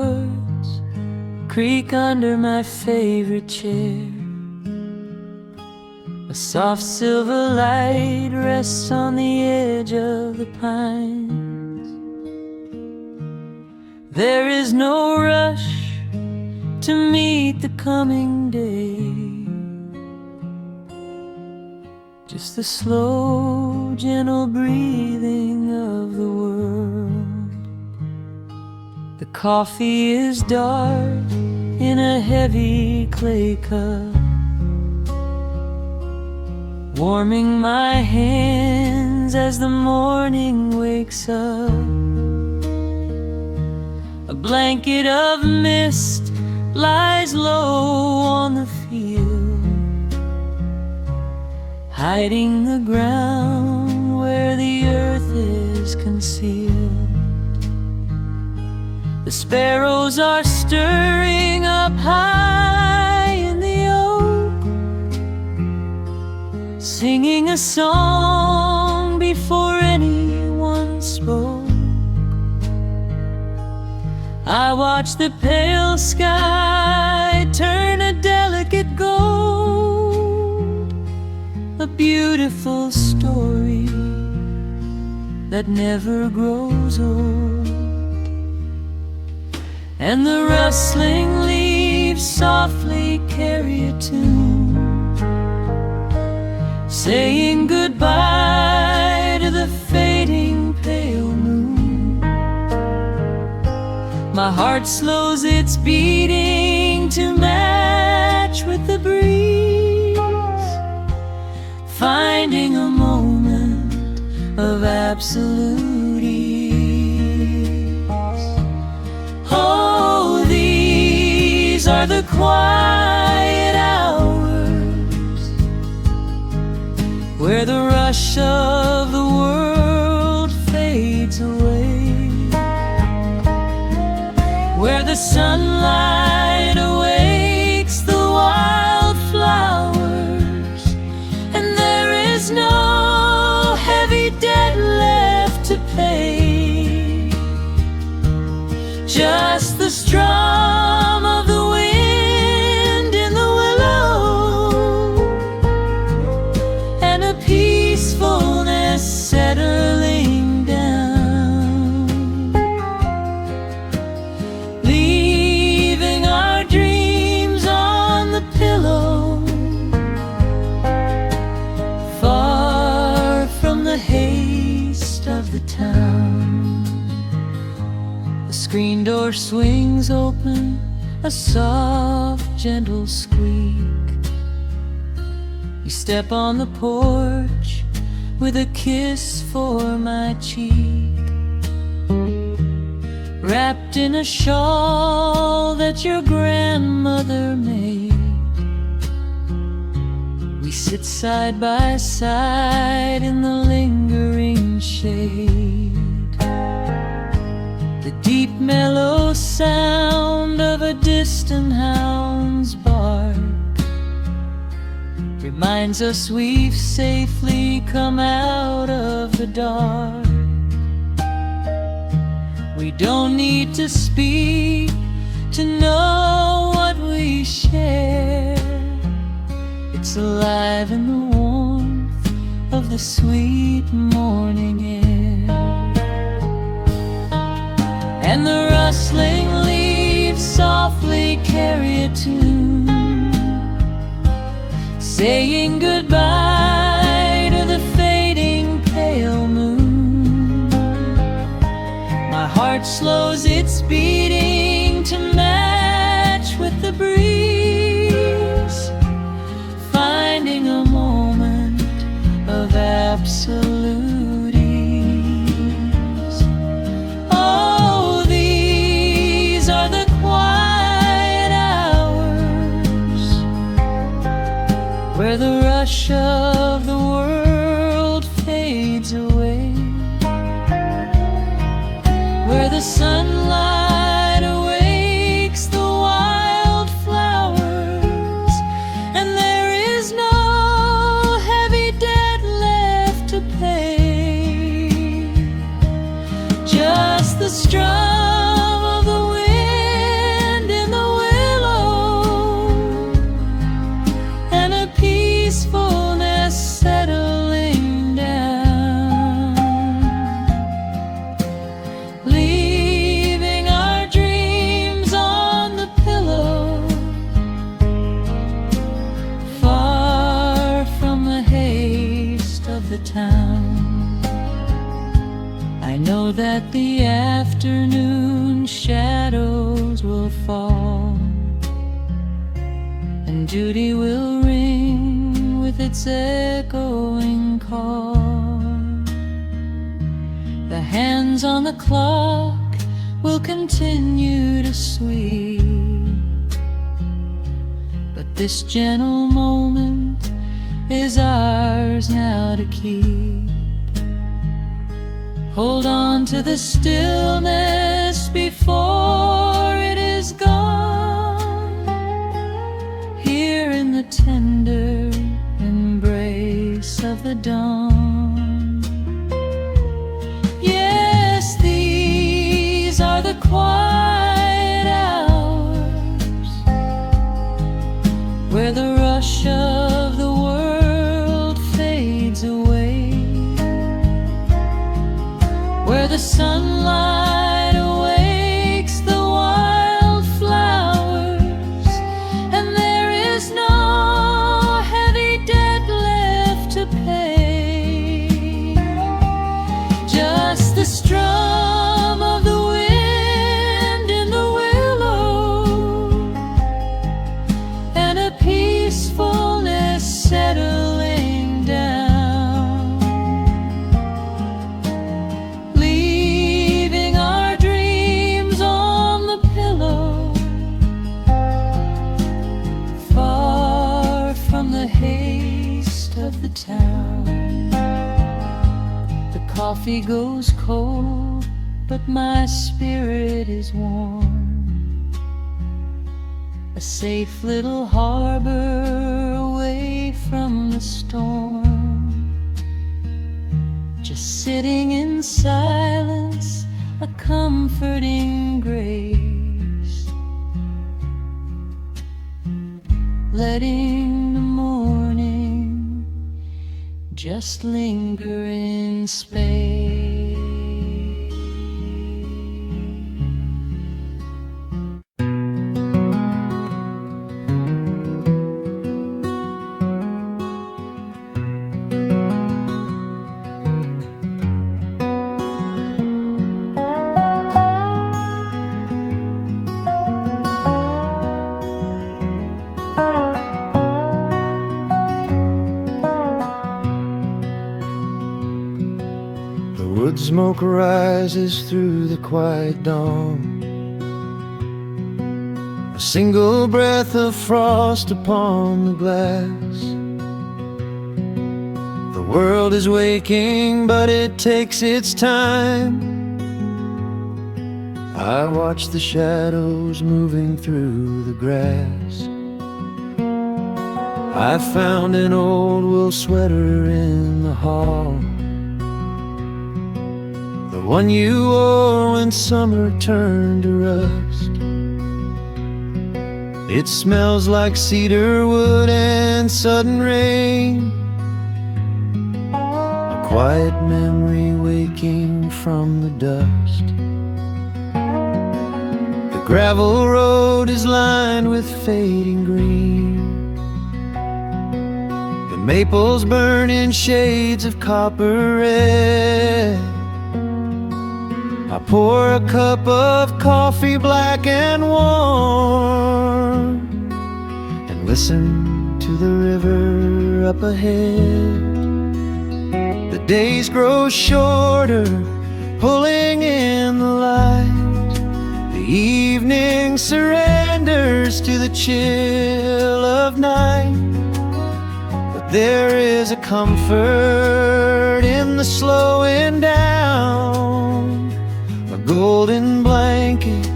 chords creak under my favorite chair. A soft silver light rests on the edge of the pines. There is no rush to meet the coming day, just the slow, gentle breathing of the world. The coffee is dark in a heavy clay cup, warming my hands as the morning wakes up. A blanket of mist lies low on the field, hiding the ground where the earth is concealed. The sparrows are stirring up high in the oak, singing a song before anyone spoke. I watch the pale sky turn a delicate gold, a beautiful story that never grows old. And the rustling leaves softly carry a tune, saying goodbye to the fading pale moon. My heart slows its beating to match with the breeze, finding a moment of absolute ease. Oh, these are the quiet hours where the rush of the world fades away, where the sunlight awakes the wildflowers, and there is no heavy debt left to pay, just the strum of the wind in the willow, and a peacefulness settling down, leaving our dreams on the pillow, far from the haste of the town. The screen door swings open, a soft, gentle squeak. You step on the porch with a kiss for my cheek, wrapped in a shawl that your grandmother made. We sit side by side in the lingering shade. The deep mellow sound of a distant hound's bark reminds us we've safely come out of the dark. We don't need to speak to know what we share. It's alive in the warmth of the sweet morning air. And the rustling leaves softly carry a tune, saying goodbye to the fading pale moon. My heart slows its beating to match with the breeze, finding a moment of absolute ease. Oh, these are the quiet hours where the rush of the world fades away, where the sunlight awakes the wildflowers, and there is no heavy debt left to pay, just the strum of the wind and duty will ring with its echoing call. The hands on the clock will continue to sweep, but this gentle moment is ours now to keep. Hold on to the stillness before it is gone, here in the tender embrace of the dawn. Yes, these are the quiet hours where the rush of the world fades away, where the sunlight awakes the wildflowers, and there is no heavy debt left to pay. Just the strum of the wind in the willow, and a peacefulness settling down, leaving our dreams on the pillow, far from the haste of the town. The coffee goes cold, but my spirit is warm, a safe little harbor away from the storm. Just sitting in silence, a comforting grace, letting the morning just linger in space. Wood smoke rises through the quiet dawn, a single breath of frost upon the glass. The world is waking, but it takes its time. I watch the shadows moving through the grass. I found an old wool sweater in the hall, the one you wore when summer turned to rust. It smells like cedar wood and sudden rain, a quiet memory waking from the dust. The gravel road is lined with fading green, the maples burn in shades of copper red. I pour a cup of coffee black and warm, and listen to the river up ahead. The days grow shorter, pulling in the light. The evening surrenders to the chill of night. But there is a comfort in the slowing down, a golden blanket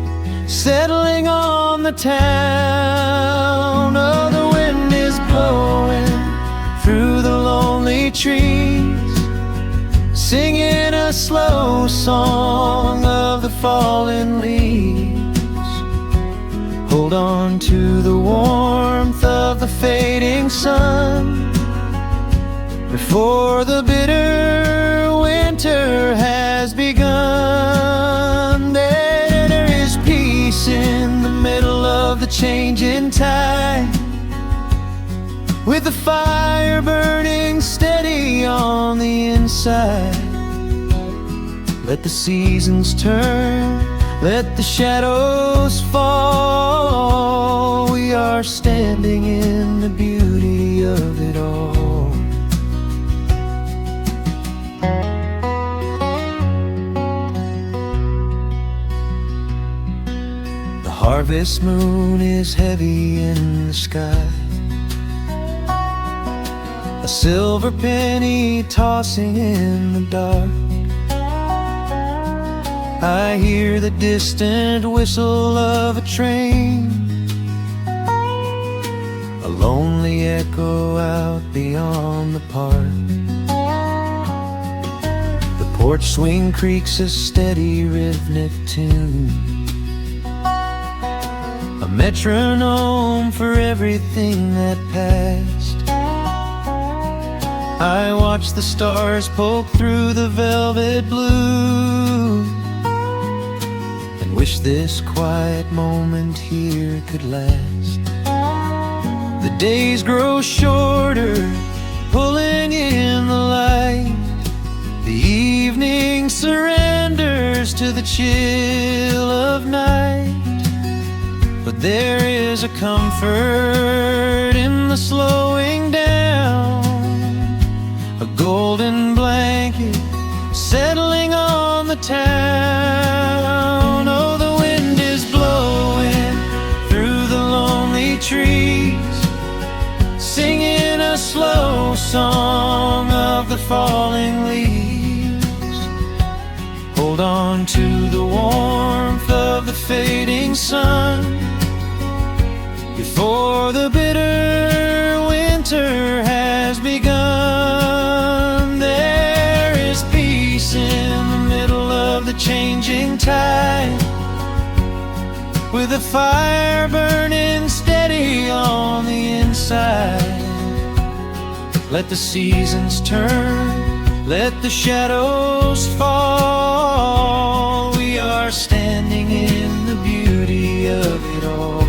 settling on the town. Oh, the wind is blowing through the lonely trees, singing a slow song of the fallen leaves. Hold on to the warmth of the fading sun before the bitter winter has begun. There is peace in the middle of the changing tide, with the fire burning steady on the inside. Let the seasons turn, let the shadows fall. We are standing in of it all. The harvest moon is heavy in the sky, a silver penny tossing in the dark. I hear the distant whistle of a train, a lonely echo out beyond the park. The porch swing creaks a steady rhythmic tune, a metronome for everything that passed. I watch the stars poke through the velvet blue, and wish this quiet moment here could last. The days grow shorter, pulling in the light. The evening surrenders to the chill of night. But there is a comfort in the slowing down, a golden blanket settling on the town. Oh, the wind is blowing through the lonely trees, singing a slow song of the falling leaves. Hold on to the warmth of the fading sun before the bitter winter has begun. There is peace in the middle of the changing tide, with a fire burning steady on the inside. Let the seasons turn, let the shadows fall. We are standing in the beauty of it all.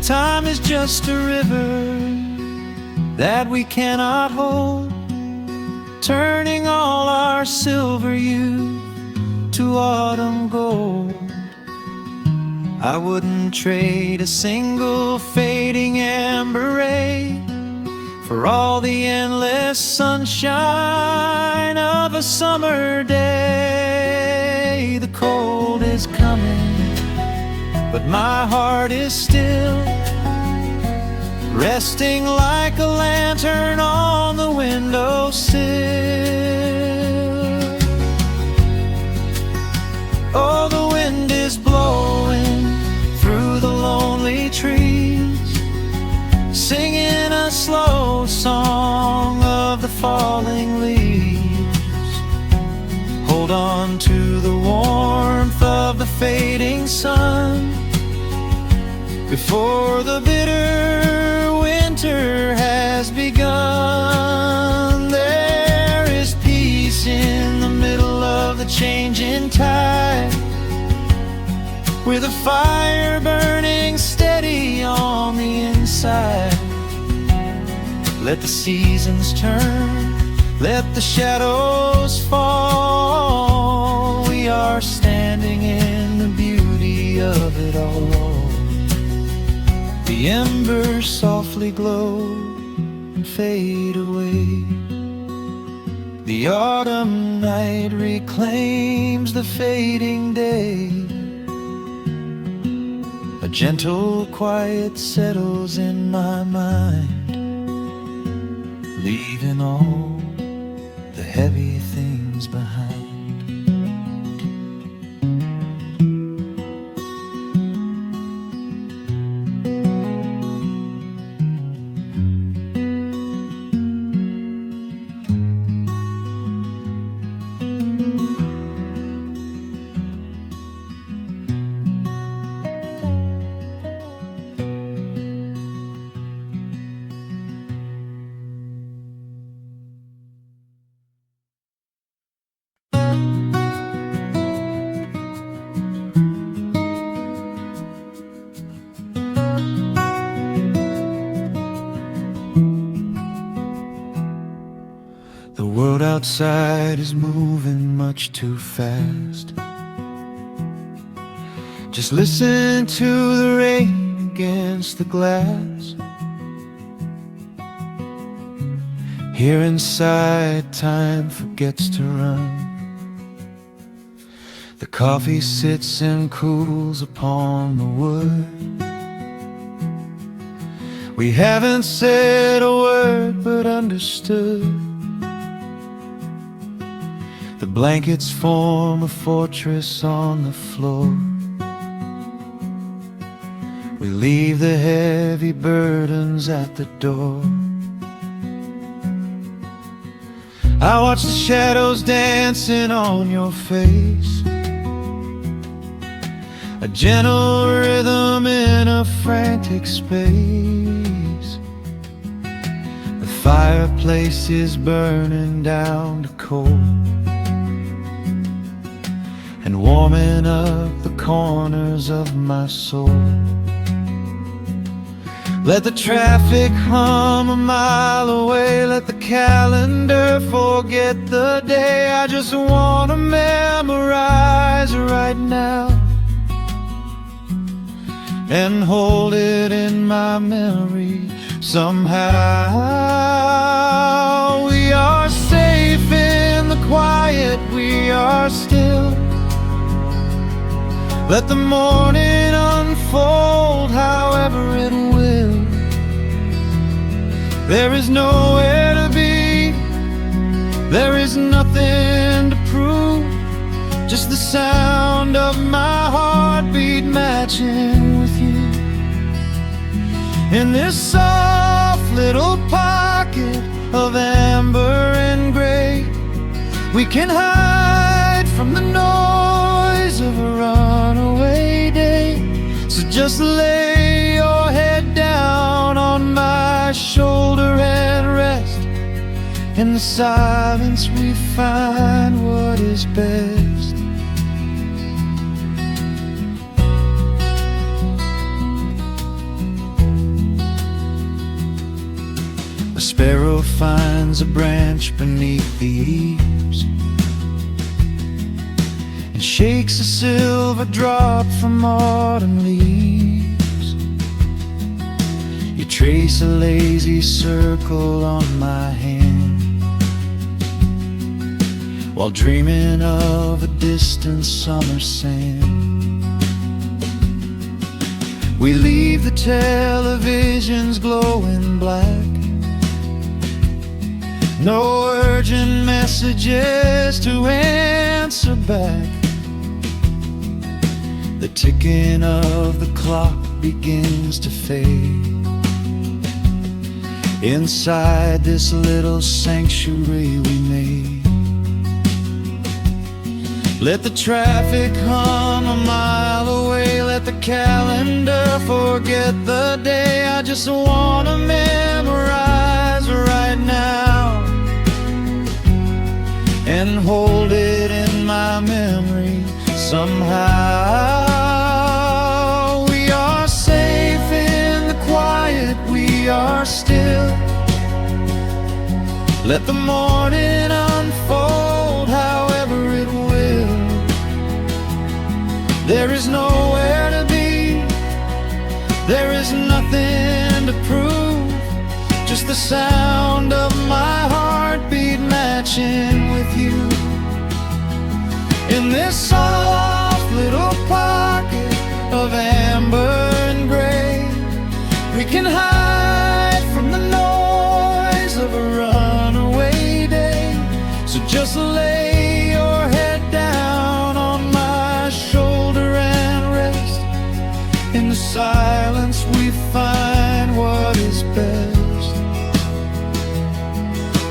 Time is just a river that we cannot hold, turning all our silver youth to autumn gold. I wouldn't trade a single fading amber ray for all the endless sunshine of a summer day. The cold is coming, but my heart is still resting like a lantern on the windowsill. Oh, the wind is blowing through the lonely trees, singing a slow song of the falling leaves. Hold on to the warmth of the fading sun before the bitter winter has begun. There is peace in the middle of the changing tide, with a fire burning steady on the inside. Let the seasons turn, let the shadows fall. We are standing in the beauty of it all. The embers softly glow and fade away. The autumn night reclaims the fading day. A gentle quiet settles in my mind, leaving all the heavy things behind. outside is moving much too fast. Just listen to the rain against the glass. Here inside, time forgets to run. The coffee sits and cools upon the wood. We haven't said a word but understood. The blankets form a fortress on the floor. We leave the heavy burdens at the door. I watch the shadows dancing on your face, a gentle rhythm in a frantic space. The fireplace is burning down to coal and warming up the corners of my soul. Let the traffic hum a mile away, let the calendar forget the day. I just wanna memorize right now and hold it in my memory somehow. We are safe in the quiet, we are still. Let the morning unfold however it will. There is nowhere to be, there is nothing to prove, just the sound of my heartbeat matching with you. In this soft little pocket of amber and gray, we can hide from the noise of a runaway day. So just lay your head down on my shoulder and rest. In the silence we find what is best. A sparrow finds a branch beneath the eaves and shakes a silver drop from autumn leaves. You trace a lazy circle on my hand while dreaming of a distant summer sand. We leave the televisions glowing black, no urgent messages to answer back. The ticking of the clock begins to fade inside this little sanctuary we made. Let the traffic hum a mile away, let the calendar forget the day. I just wanna memorize right now and hold it in my memory somehow. We are safe in the quiet, we are still. Let the morning unfold however it will. There is nowhere to be, there is nothing to prove, just the sound of my heartbeat matching with you. In this soft little pocket of amber and gray, we can hide from the noise of a runaway day. So just lay your head down on my shoulder and rest. In the silence we find what is best.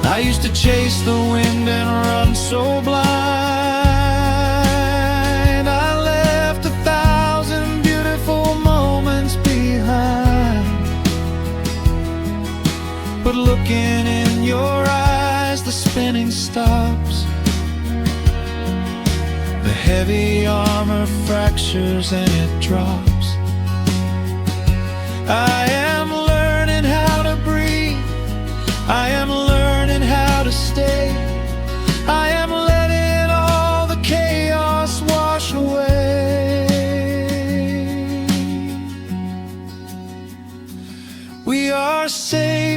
I used to chase the wind and run so blind. I left 1,000 beautiful moments behind. But looking in your eyes, the spinning stops. The heavy armor fractures and it drops. I am learning how to breathe, I am learning how to stay.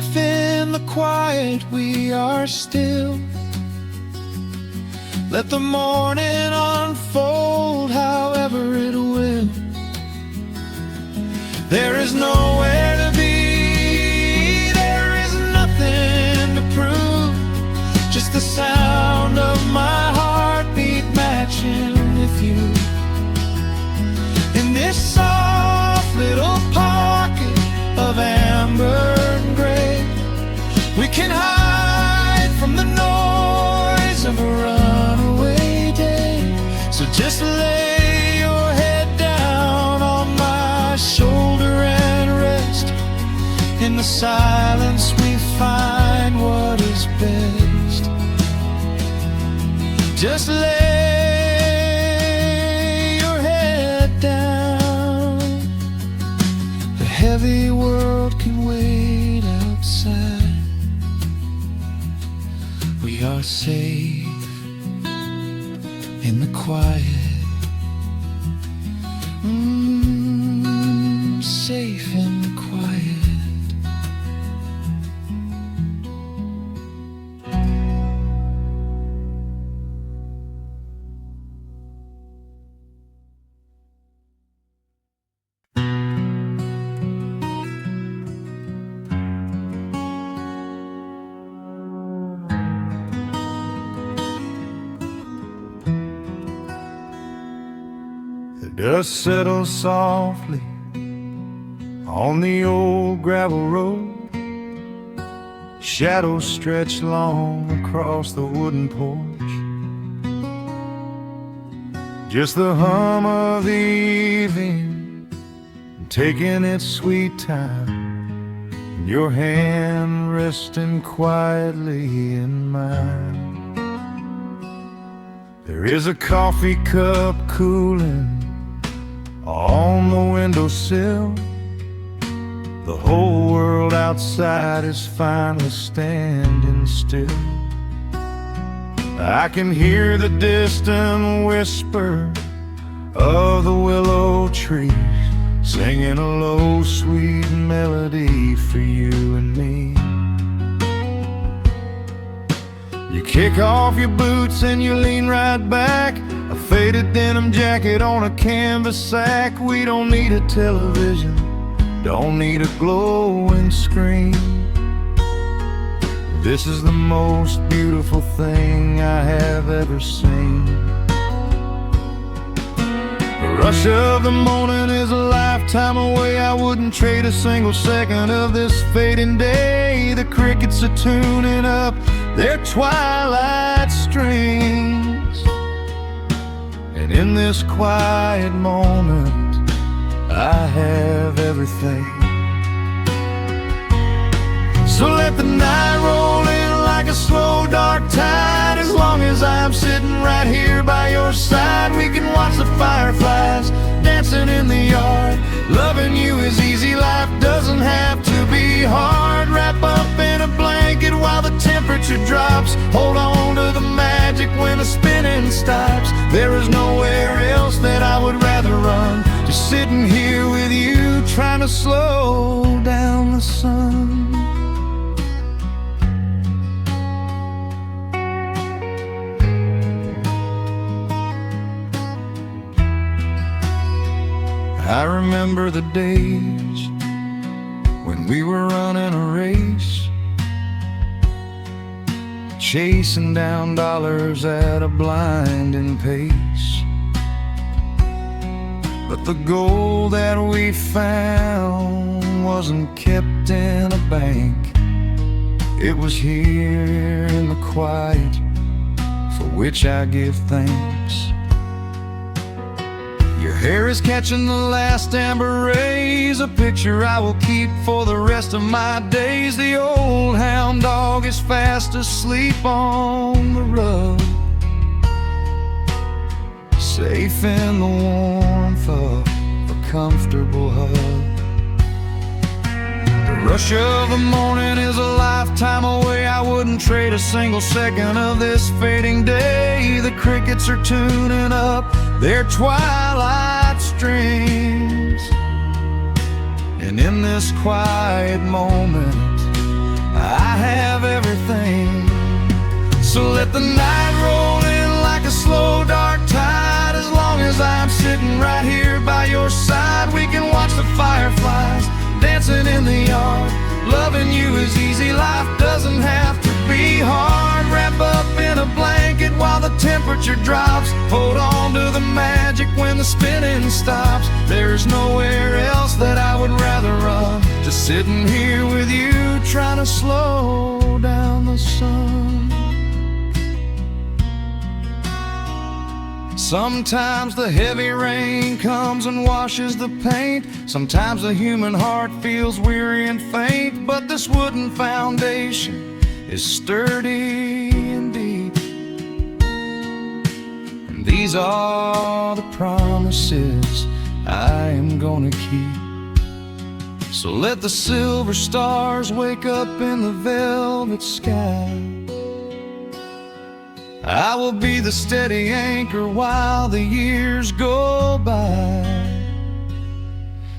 safe in the quiet, we are still. Let the morning unfold however it will. There is nowhere to be, there is nothing to prove, just the sound of my heartbeat matching with you. In this soft little pocket of amber and gray, we can hide from the noise of a runaway day. So just lay your head down on my shoulder and rest. In the silence we find what is best. Just lay your head down. The heavy world can wait outside. We are safe in the quiet. Safe in the quiet. The dust settles softly on the old gravel road. Shadows stretch long across the wooden porch. Just the hum of the evening taking its sweet time, and your hand resting quietly in mine. There is a coffee cup cooling on the windowsill. The whole world outside is finally standing still. I can hear the distant whisper of the willow trees, singing a low, sweet melody for you and me. You kick off your boots and you lean right back, a faded denim jacket on a canvas sack. We don't need a television, don't need a glowing screen. This is the most beautiful thing I have ever seen. The rush of the morning is a lifetime away. I wouldn't trade a single second of this fading day. The crickets are tuning up their twilight strings, and in this quiet moment I have everything. So let the night roll in like a slow dark tide. As long as I'm sitting right here by your side, we can watch the fireflies dancing in the yard. Loving you is easy, life doesn't have to be hard. Wrap up in a blanket while the temperature drops. Hold on to the magic when the spinning stops. There is nowhere else that I would rather run, just sitting here with you, trying to slow down the sun. I remember the days when we were running a race, chasing down dollars at a blinding pace. But the gold that we found wasn't kept in a bank. It was here in the quiet, for which I give thanks. Your hair is catching the last amber rays, a picture I will keep for the rest of my days. The old hound dog is fast asleep on the rug, safe in the warmth of a comfortable hug. The rush of the morning is a lifetime away. I wouldn't trade a single second of this fading day. The crickets are tuning up their twilight strings, and in this quiet moment everything. So let the night roll in like a slow dark tide. As long as I'm sitting right here by your side, we can watch the fireflies dancing in the yard. Loving you is easy, life doesn't have to be hard. Wrap up in a blanket while the temperature drops. Hold on to the magic when the spinning stops. There's nowhere else that I would rather run. Just sitting here with you, trying to slow down the sun. Sometimes the heavy rain comes and washes the paint. Sometimes the human heart feels weary and faint. But this wooden foundation is sturdy and deep, and these are the promises I am gonna keep. So let the silver stars wake up in the velvet sky. I will be the steady anchor while the years go by.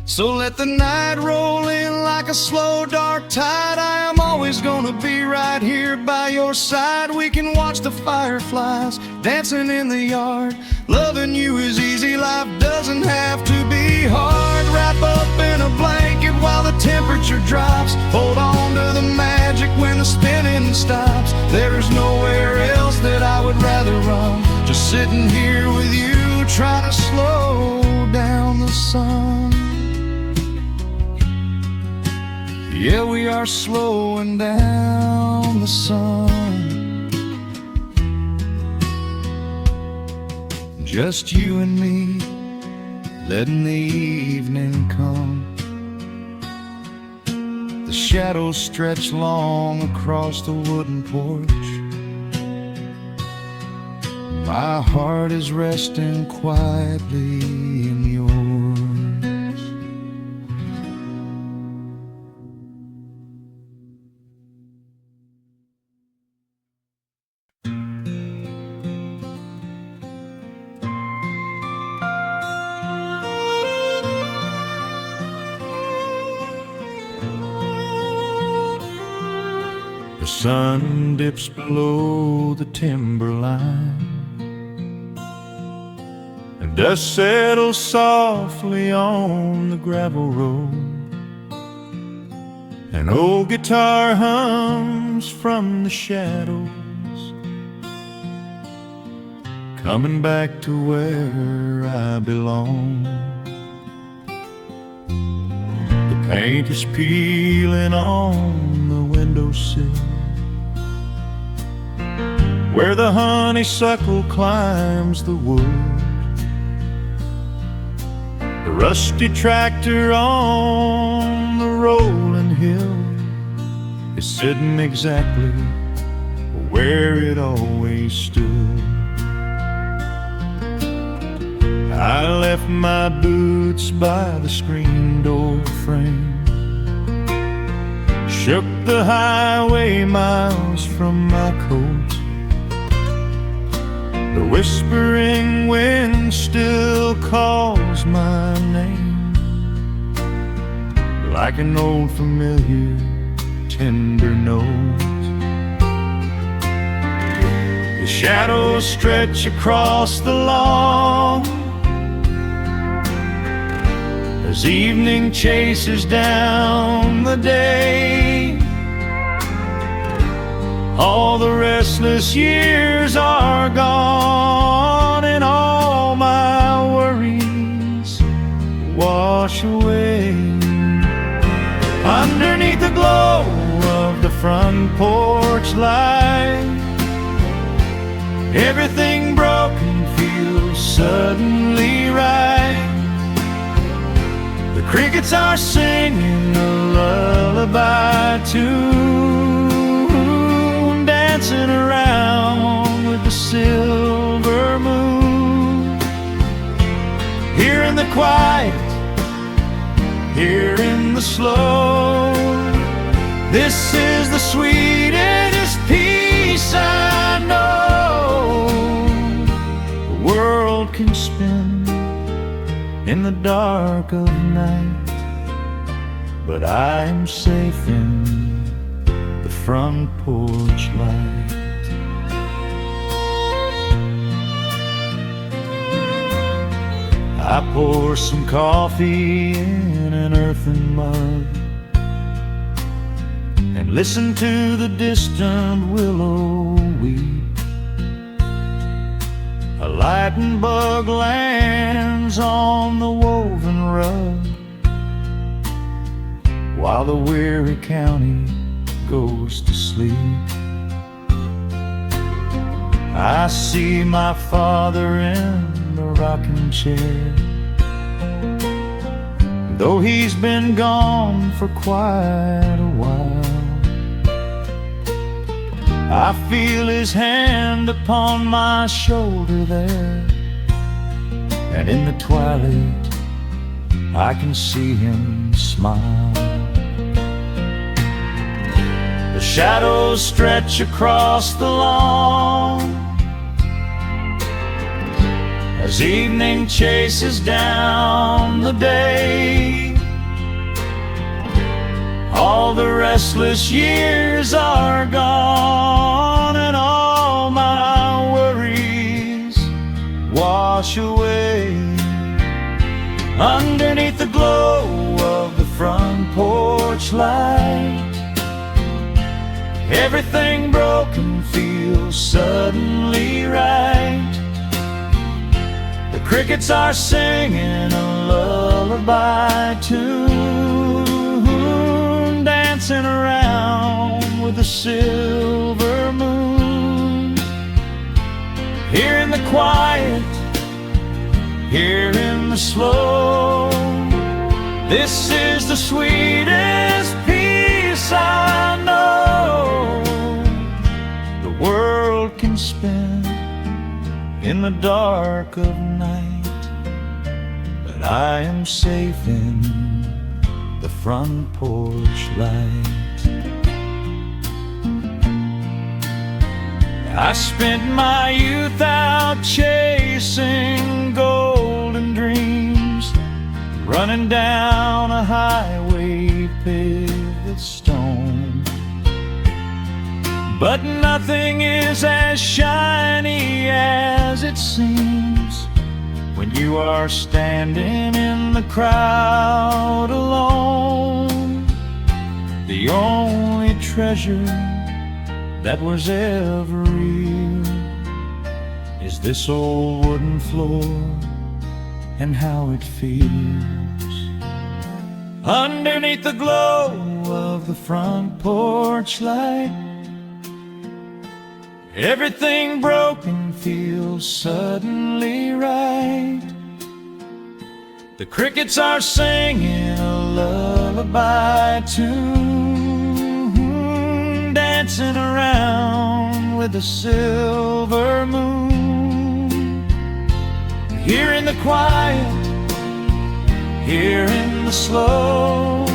So let the night roll in like a slow dark tide. I am always gonna be right here by your side. We can watch the fireflies dancing in the yard. Loving you is easy, life doesn't have to be hard. Wrap up in a blanket while the temperature drops. Hold on to the magic when the spinning stops. There's nowhere else that I would rather run. Just sitting here with you, trying to slow down the sun. Yeah, we are slowing down the sun. Just you and me, letting the evening come. The shadows stretch long across the wooden porch. My heart is resting quietly in yours. The sun dips below the timberline, and dust settles softly on the gravel road. An old guitar hums from the shadows, coming back to where I belong. The paint is peeling on the windowsill, where the honeysuckle climbs the wood. The rusty tractor on the rolling hill is sitting exactly where it always stood. I left my boots by the screen door frame, shook the highway miles from my coat. The whispering wind still calls my name, like an old familiar tender note. The shadows stretch across the lawn as evening chases down the day. All the restless years are gone, and all my worries wash away. Underneath the glow of the front porch light, everything broken feels suddenly right. The crickets are singing a lullaby tune, dancing around with the silver moon. Here in the quiet, here in the slow, this is the sweetest peace I know. The world can spin in the dark of night, but I'm safe in the front porch light. I pour some coffee in an earthen mug and listen to the distant willow weep. A lightning bug lands on the woven rug while the weary county goes to sleep. I see my father in the rocking chair, though he's been gone for quite a while. I feel his hand upon my shoulder there, and in the twilight I can see him smile. The shadows stretch across the lawn as evening chases down the day. All the restless years are gone, and all my worries wash away. Underneath the glow of the front porch light, everything broken feels suddenly right. The crickets are singing a lullaby tune, dancing around with the silver moon. Here in the quiet, here in the slow, this is the sweetest peace I know. The world can spin in the dark of night, but I am safe in the front porch light. I spent my youth out chasing golden dreams, running down a highway paved with stone. But nothing is as shiny as it seems when you are standing in the crowd alone. The only treasure that was ever real is this old wooden floor and how it feels. Underneath the glow of the front porch light, everything broken feels suddenly right. The crickets are singing a lullaby tune, dancing around with the silver moon. Here in the quiet, here in the slow,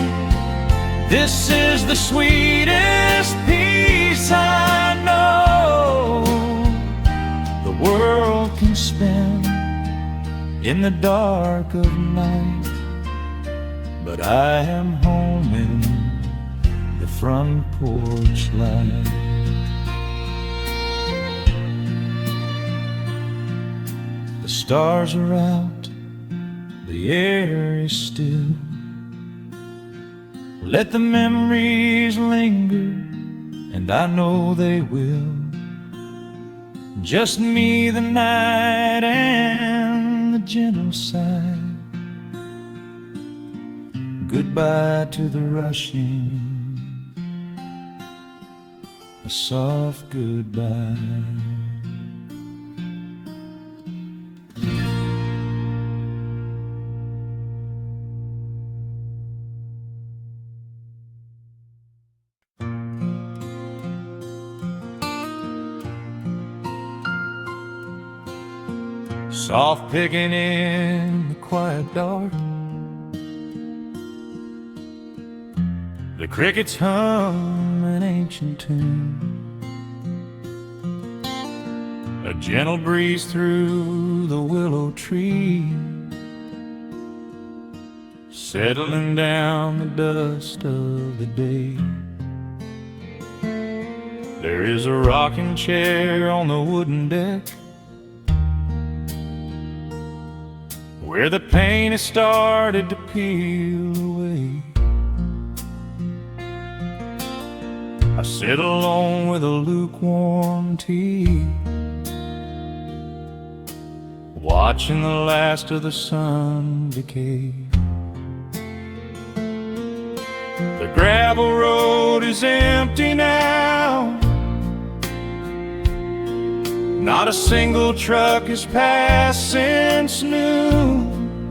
this is the sweetest peace I know. The world can spin in the dark of night, but I am home in the front porch light. The stars are out, the air is still. Let the memories linger, and I know they will. Just me, the night, and the gentle sigh. Goodbye to the rushing, a soft goodbye. Soft picking in the quiet dark, the crickets hum an ancient tune. A gentle breeze through the willow tree, settling down the dust of the day. There is a rocking chair on the wooden deck where the paint has started to peel away. I sit alone with a lukewarm tea, watching the last of the sun decay. The gravel road is empty now. Not a single truck has passed since noon.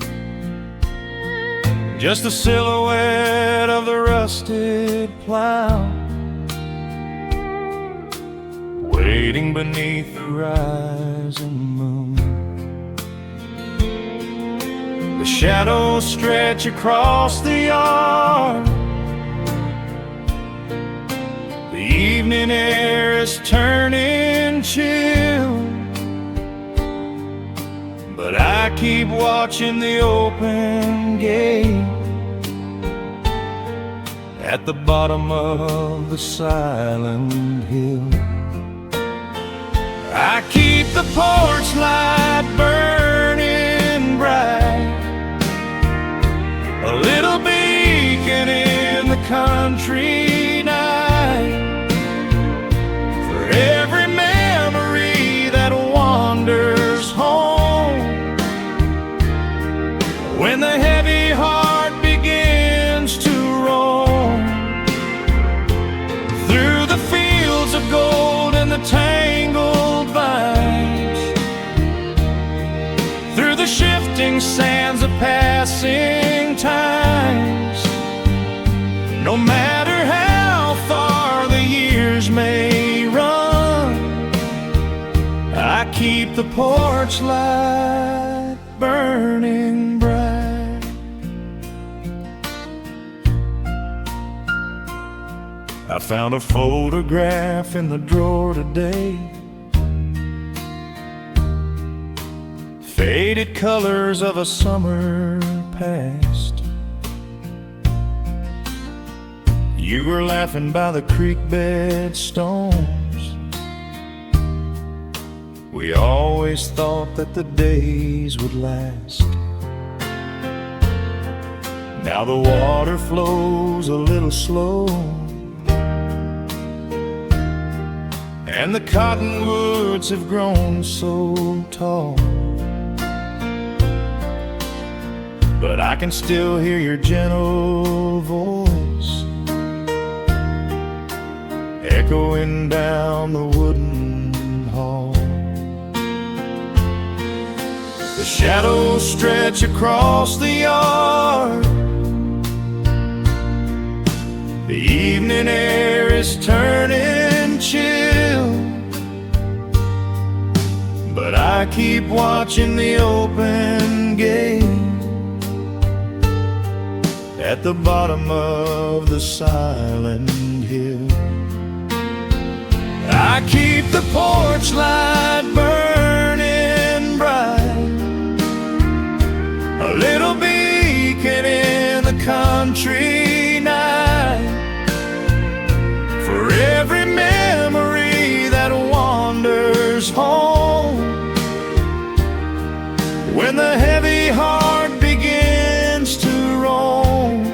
Just the silhouette of the rusted plow, waiting beneath the rising moon. The shadows stretch across the yard. The evening air is turning chill, but I keep watching the open gate at the bottom of the silent hill. I keep the porch light burning bright, a little beacon in the country night, for every memory that wanders home. When the heavy heart begins to roam through the fields of gold and the tangled vines, through the shifting sands of passing times, no matter how far the years may run, I keep the porch light burning bright. I found a photograph in the drawer today, faded colors of a summer past. You were laughing by the creek bed stones. We always thought that the days would last. Now the water flows a little slow, and the cottonwoods have grown so tall, but I can still hear your gentle voice echoing down the wooden hall. The shadows stretch across the yard. The evening air is turning chill, but I keep watching the open gate at the bottom of the silent hill. I keep the porch light burning bright, a little beacon in the country night, for every memory that wanders home. When the heavy heart begins to roam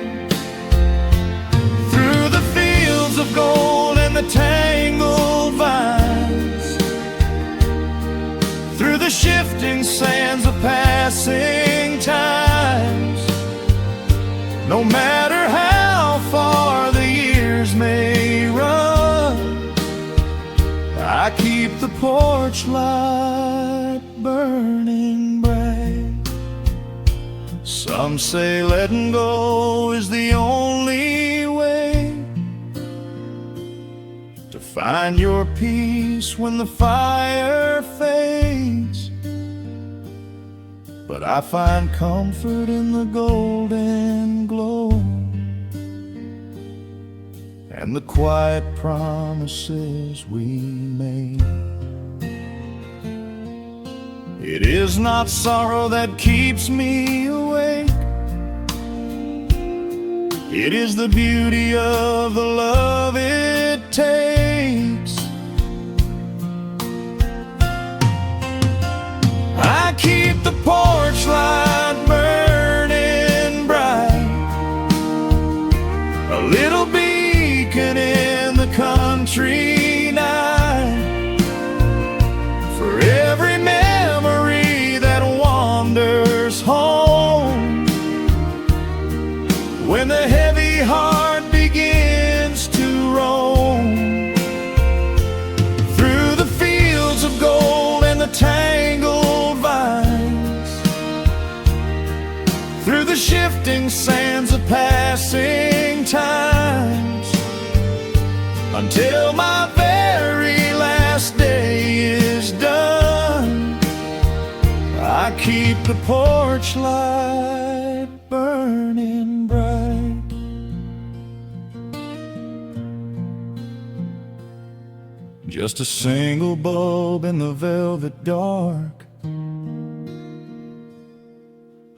through the fields of gold and the tangled vines, through the shifting sands of passing times, no matter how far the years may run, I keep the porch light burning bright. Some say letting go is the only way to find your peace when the fire fades, but I find comfort in the golden glow and the quiet promises we made. It is not sorrow that keeps me awake, it is the beauty of the love it takes the porch light burning bright. Just a single bulb in the velvet dark,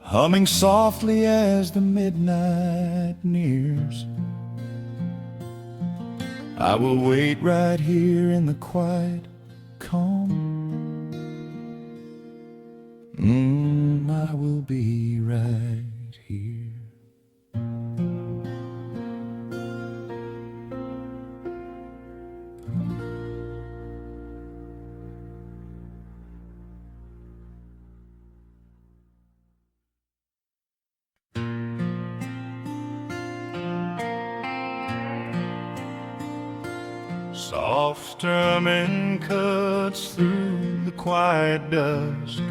humming softly as the midnight nears. I will wait right here in the quiet calm. I will be right here. Soft strumming cuts through the quiet dusk.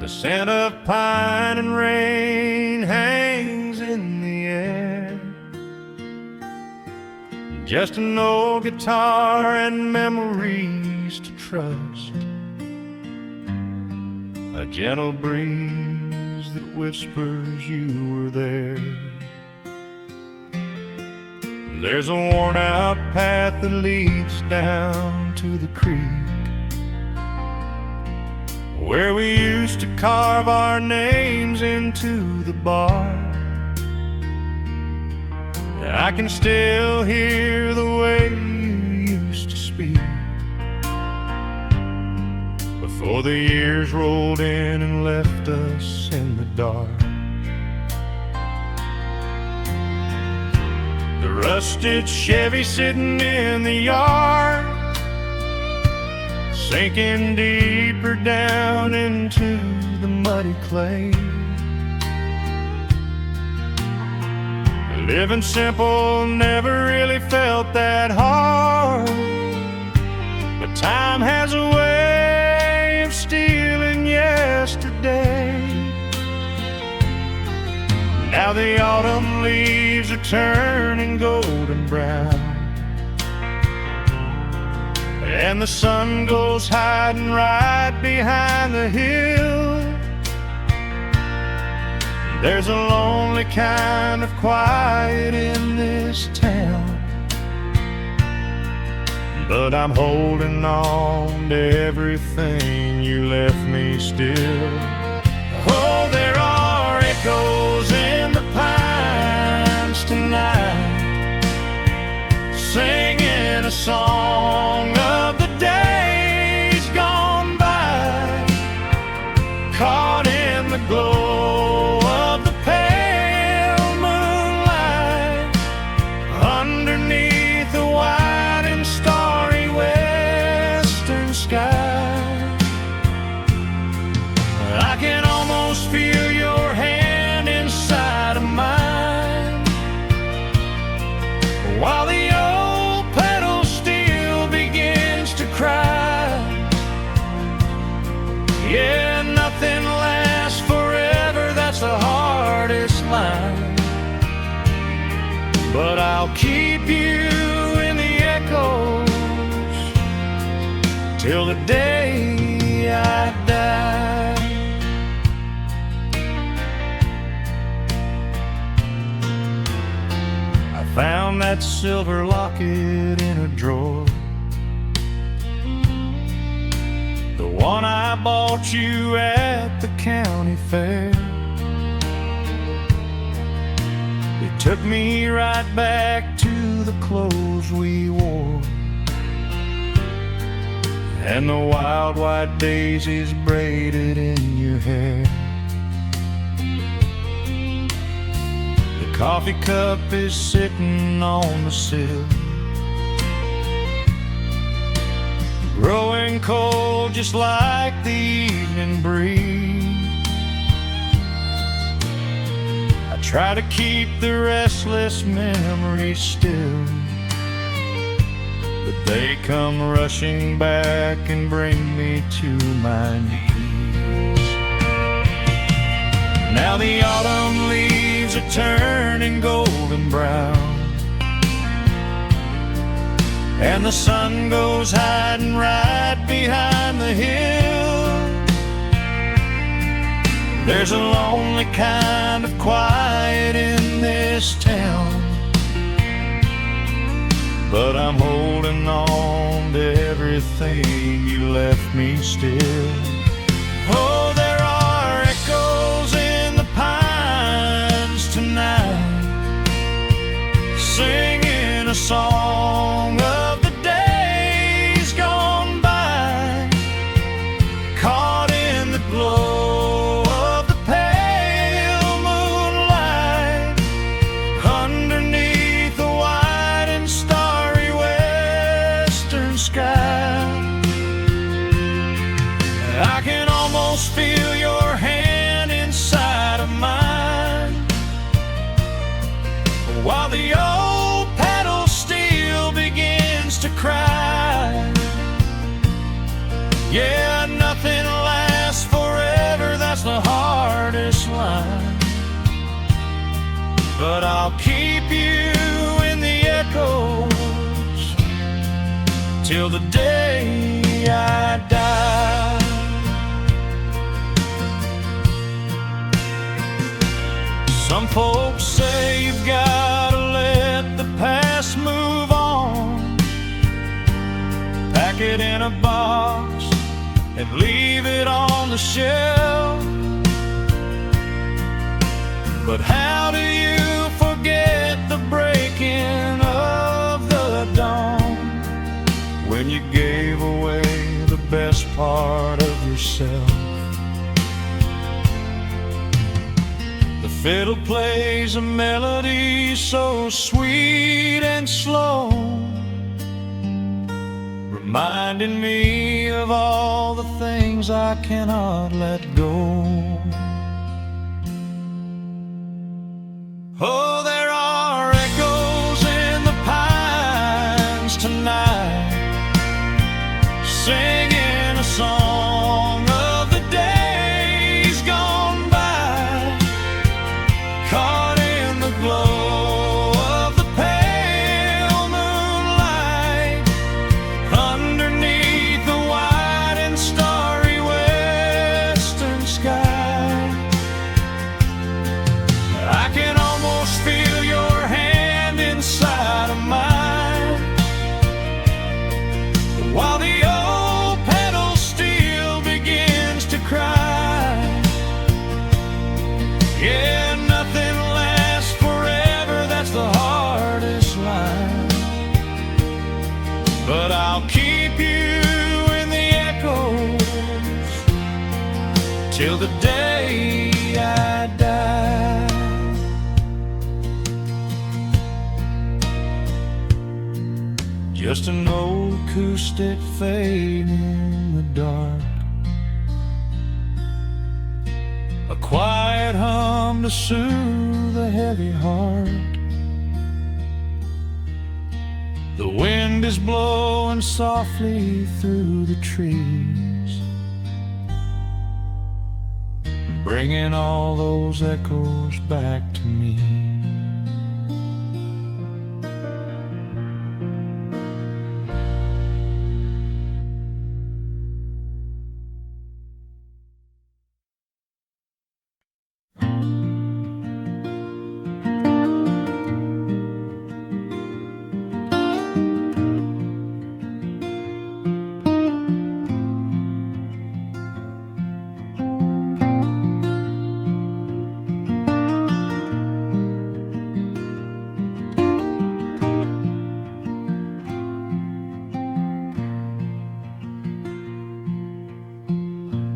The scent of pine and rain hangs in the air. Just an old guitar and memories to trust. A gentle breeze that whispers you were there. There's a worn-out path that leads down to the creek, where we used to carve our names into the bark. I can still hear the way you used to speak before the years rolled in and left us in the dark. The rusted Chevy sitting in the yard, sinking deeper down into the muddy clay. Living simple never really felt that hard, but time has a way of stealing yesterday. Now the autumn leaves are turning golden brown, and the sun goes hiding right behind the hill. There's a lonely kind of quiet in this town, but I'm holding on to everything you left me still. Oh, there are echoes in the pines tonight, singing a song of the days gone by, caught in the glow of the pale moonlight, underneath the wide and starry western sky. I can almost feel your hand inside of mine, while the old pedal steel begins to cry. Yeah, nothing lasts forever, that's the hardest line, but I'll keep you in the echoes till the day I die. Found that silver locket in a drawer, the one I bought you at the county fair. It took me right back to the clothes we wore, and the wild white daisies braided in your hair. Coffee cup is sitting on the sill, growing cold just like the evening breeze. I try to keep the restless memories still, but they come rushing back and bring me to my knees. Now the autumn leaves are turning golden brown, and the sun goes hiding right behind the hill. There's a lonely kind of quiet in this town, but I'm holding on to everything you left me still. Oh, there are echoes in the pines tonight, singing a song of the days gone by, caught in the glow of the pale moonlight, underneath the wide and starry western sky. I can almost feel your hand inside of mine, while the old pedal steel begins to cry. Yeah, nothing lasts forever, that's the hardest line, but I'll keep you in the echoes till the day I die. Some folks say you've gotta let the past move on, pack it in a box and leave it on the shelf. But how do you forget the breaking of the dawn, when you gave away the best part of yourself? The fiddle plays a melody so sweet and slow, reminding me of all the things I cannot let go. Oh, there are echoes in the pines tonight, singing a song of the days gone by, caught in the glow of the pale moonlight, underneath the wide and starry western sky. I can almost feel your hand inside of mine, while the old pedal steel begins to cry. Yeah, nothing lasts forever, that's the hardest line, but I'll keep you in the echoes till the day I die. Just an old acoustic fading in the dark, a quiet hum to soothe a heavy heart. The wind is blowing softly through the trees, bringing all those echoes back to me.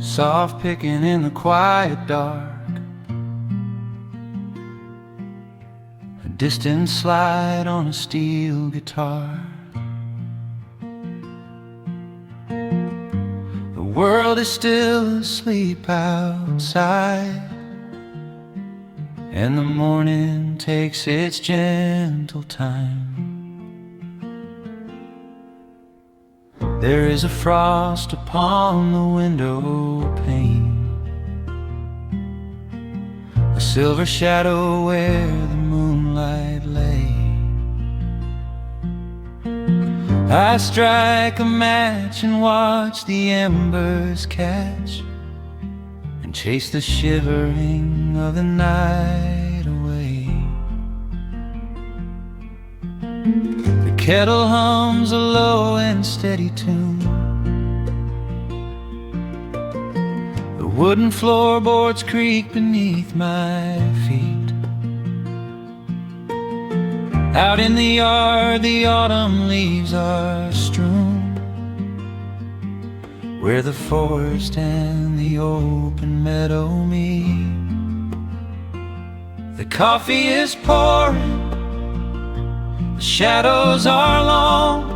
Soft picking in the quiet dark, a distant slide on a steel guitar. The world is still asleep outside, and the morning takes its gentle time. There is a frost upon the window pane, a silver shadow where the moonlight lay. I strike a match and watch the embers catch and chase the shivering of the night away. The kettle hums a low and steady tune. The wooden floorboards creak beneath my feet. Out in the yard, the autumn leaves are strewn, where the forest and the open meadow meet. The coffee is pouring, the shadows are long,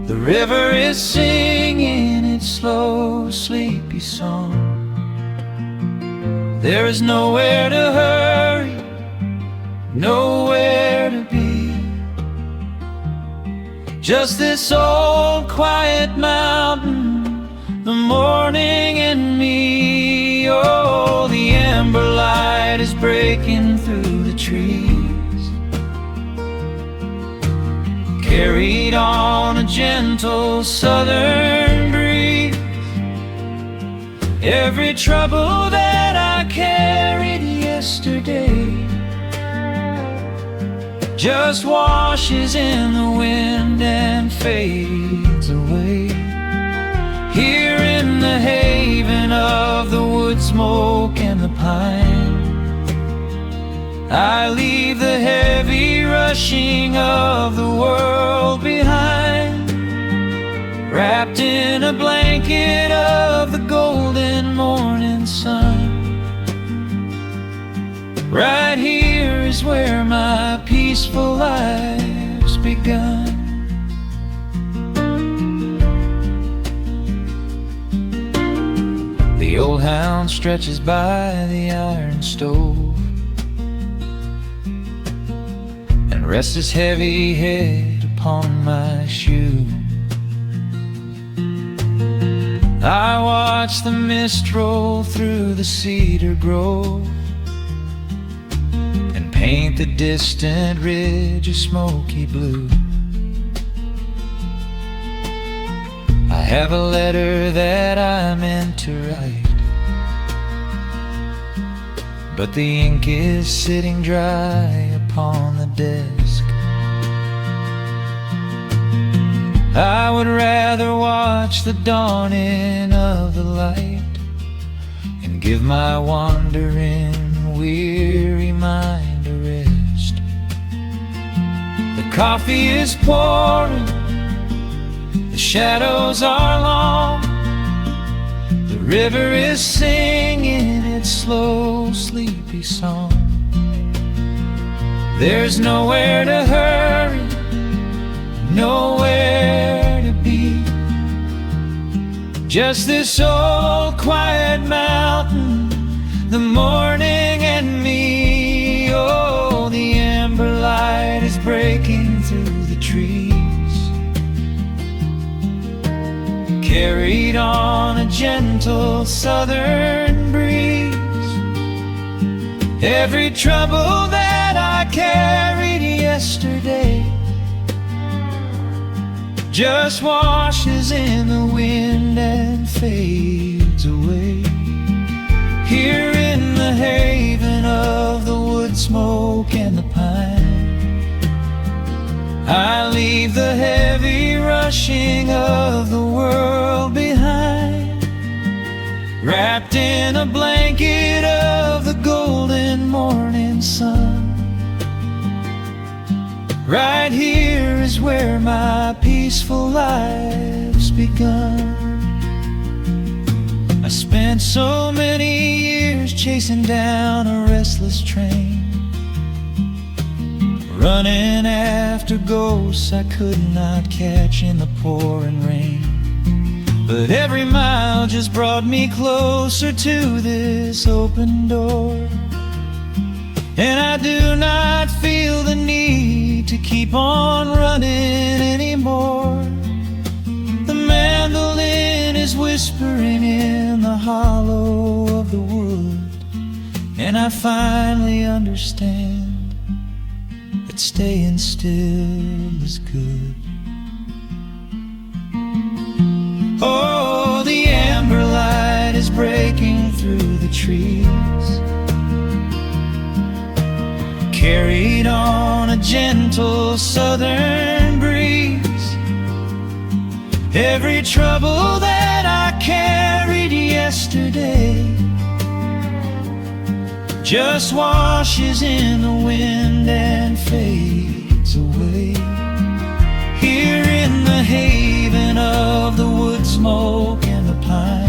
the river is singing its slow, sleepy song. There is nowhere to hurry, nowhere to be, just this old quiet mountain, the morning and me. Oh, the amber light is breaking through the trees, carried on a gentle southern breeze. Every trouble that I carried yesterday just washes in the wind and fades away. Here in the haven of the wood smoke and the pine, I leave the heavy rushing of the world behind, wrapped in a blanket of the golden morning sun. Right here is where my peaceful life's begun. The old hound stretches by the iron stove and rests his heavy head upon my shoe. I watch the mist roll through the cedar grove, paint the distant ridge a smoky blue. I have a letter that I meant to write, but the ink is sitting dry upon the desk. I would rather watch the dawning of the light and give my wandering, weary mind a rest. The coffee is pouring, the shadows are long, the river is singing its slow, sleepy song. There's nowhere to hurry, nowhere to be, just this old quiet mountain, the morning and me. Oh, the amber light is breaking through the trees, carried on a gentle southern breeze. Every trouble that I carried yesterday just washes in the wind and fades away. Here in the haven of the wood smoke and the pine, I leave the heavy rushing of the world behind, wrapped in a blanket of the golden morning sun. Right here is where my peaceful life's begun. I spent so many years chasing down a restless train, running after ghosts I could not catch in the pouring rain. But every mile just brought me closer to this open door, and I do not feel the need to keep on running anymore. The mandolin is whispering in the hollow of the wood, and I finally understand that staying still is good. Oh, the amber light is breaking through the trees, carried on a gentle southern breeze. Every trouble that I carried yesterday just washes in the wind and fades away. Here in the haven of the wood smoke and the pine,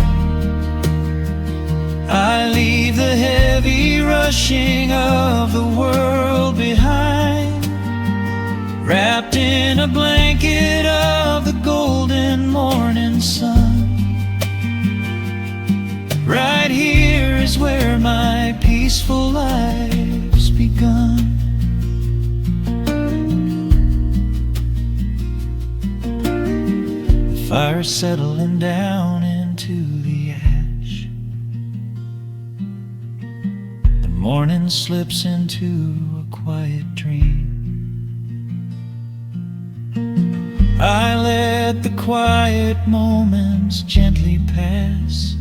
I leave the heavy rushing of the world behind, wrapped in a blanket of the golden morning sun. Right here is where my peaceful life's begun. The fire settling down into the ash, the morning slips into a quiet dream. I let the quiet moments gently pass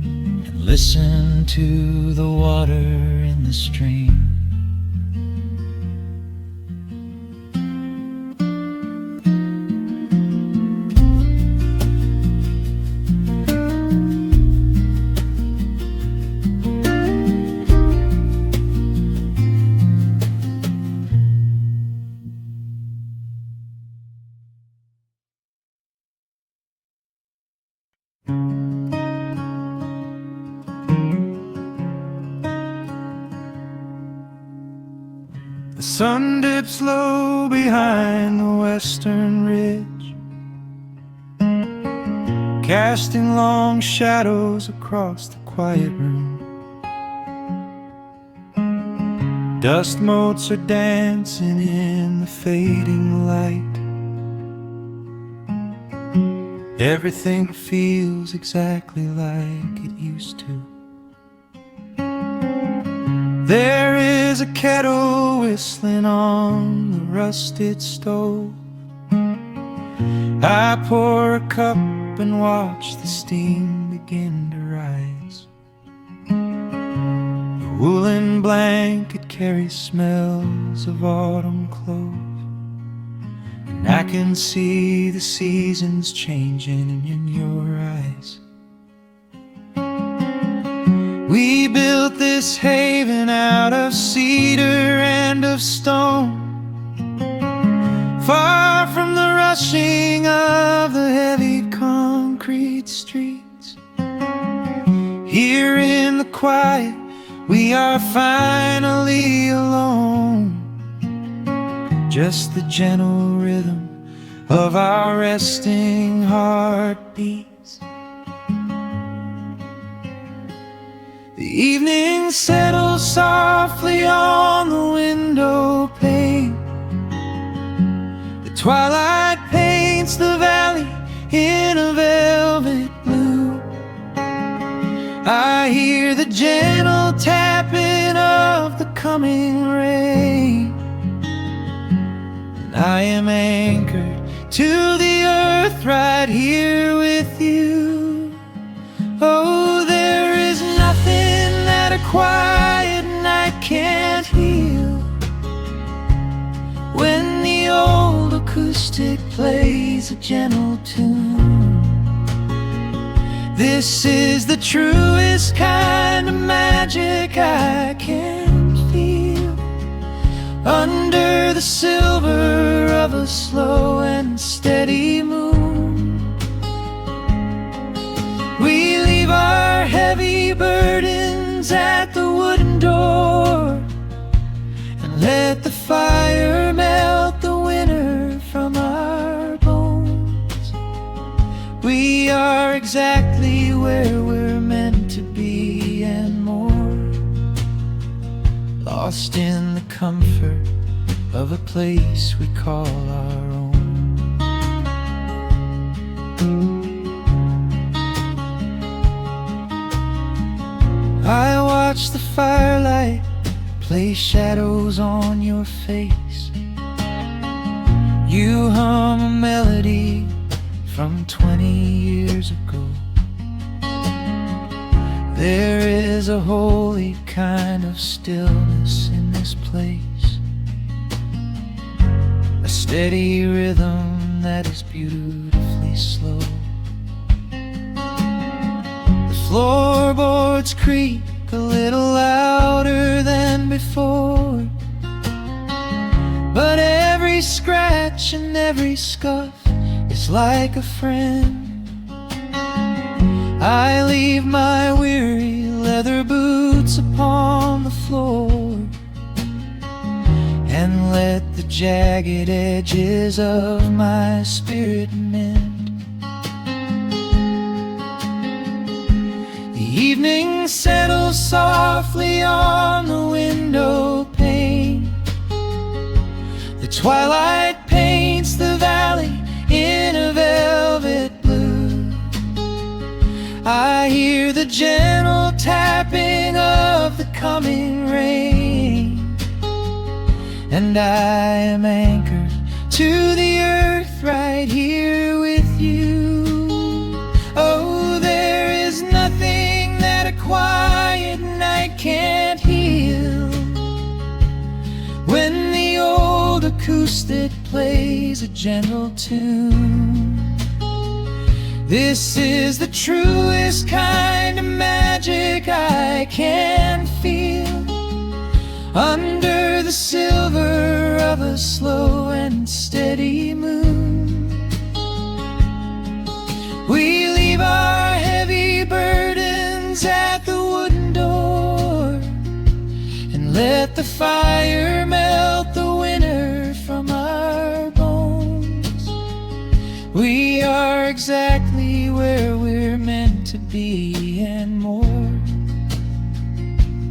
and listen to the water in the stream. The sun dips low behind the western ridge, casting long shadows across the quiet room. Dust motes are dancing in the fading light. Everything feels exactly like it used to. There is a kettle whistling on the rusted stove. I pour a cup and watch the steam begin to rise. The woolen blanket carries smells of autumn clove, and I can see the seasons changing in your eyes. We built this haven out of cedar and of stone, far from the rushing of the heavy concrete streets. Here in the quiet, we are finally alone, just the gentle rhythm of our resting heartbeats. The evening settles softly on the window pane. The twilight paints the valley in a velvet blue. I hear the gentle tapping of the coming rain, and I am anchored to the earth right here with you. Oh, there is nothing that a quiet night can't heal, when the old acoustic plays a gentle tune. This is the truest kind of magic I can feel, under the silver of a slow and steady moon. We leave our heavy burdens at the wooden door, and let the fire melt the winter from our bones. We are exactly where we're meant to be and more, lost in the comfort of a place we call our own. I watch the firelight play shadows on your face. You hum a melody from 20 years ago. There is a holy kind of stillness in this place, a steady rhythm that is beautifully slow. The floorboards creak a little louder than before, but every scratch and every scuff is like a friend. I leave my weary leather boots upon the floor and let the jagged edges of my spirit mend. The evening settles softly on the window pane. The twilight paints the valley in a velvet blue. I hear the gentle tapping of the coming rain, and I am anchored to the earth right here with you. Oh, there is nothing that a quiet night can't heal. When the old acoustic plays a gentle tune, this is the truest kind of magic I can feel. Under the silver of a slow and steady moon, we leave our heavy burdens at the wooden door and let the fire melt the winter from our bones. We are exactly where we're meant to be and more,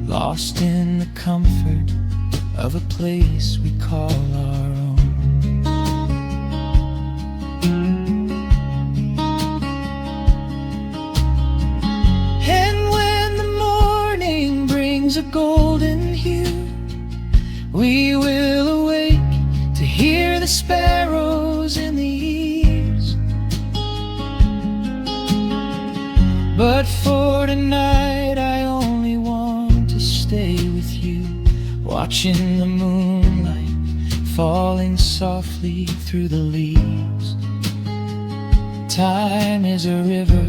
lost in the comfort of a place we call our own. And when the morning brings a golden hue, we will awake to hear the sparrows in the eaves. But for tonight I only want to stay with you, watching the moonlight falling softly through the leaves. Time is a river,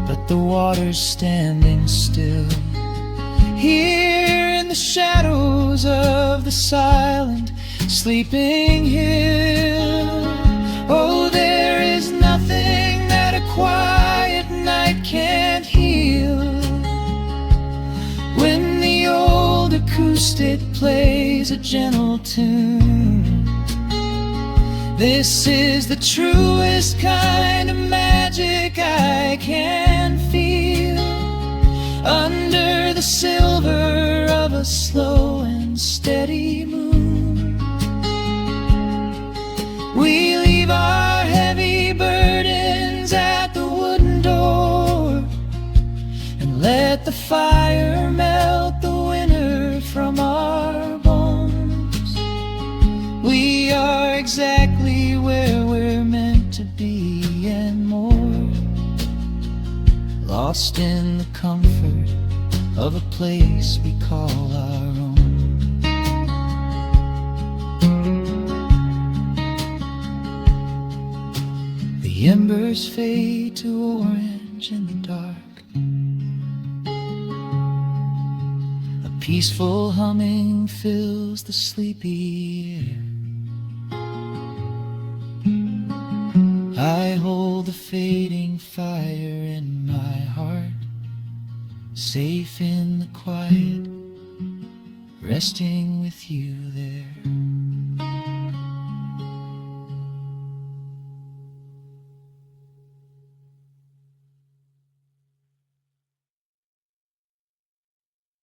but the water's standing still. Here in the shadows of the silent sleeping hill. Oh, there is nothing that a quiet night can't heal. When the old acoustic plays a gentle tune, this is the truest kind of magic I can feel. Under the silver of a slow and steady moon, we leave our heavy burdens at the wooden door and let the fire melt the winter from our bones. We are exactly where we're meant to be and more, lost in the comfort of a place we call our own. The embers fade to orange in the dark. A peaceful humming fills the sleepy air. I hold the fading fire in my heart, safe in the quiet, resting with you there.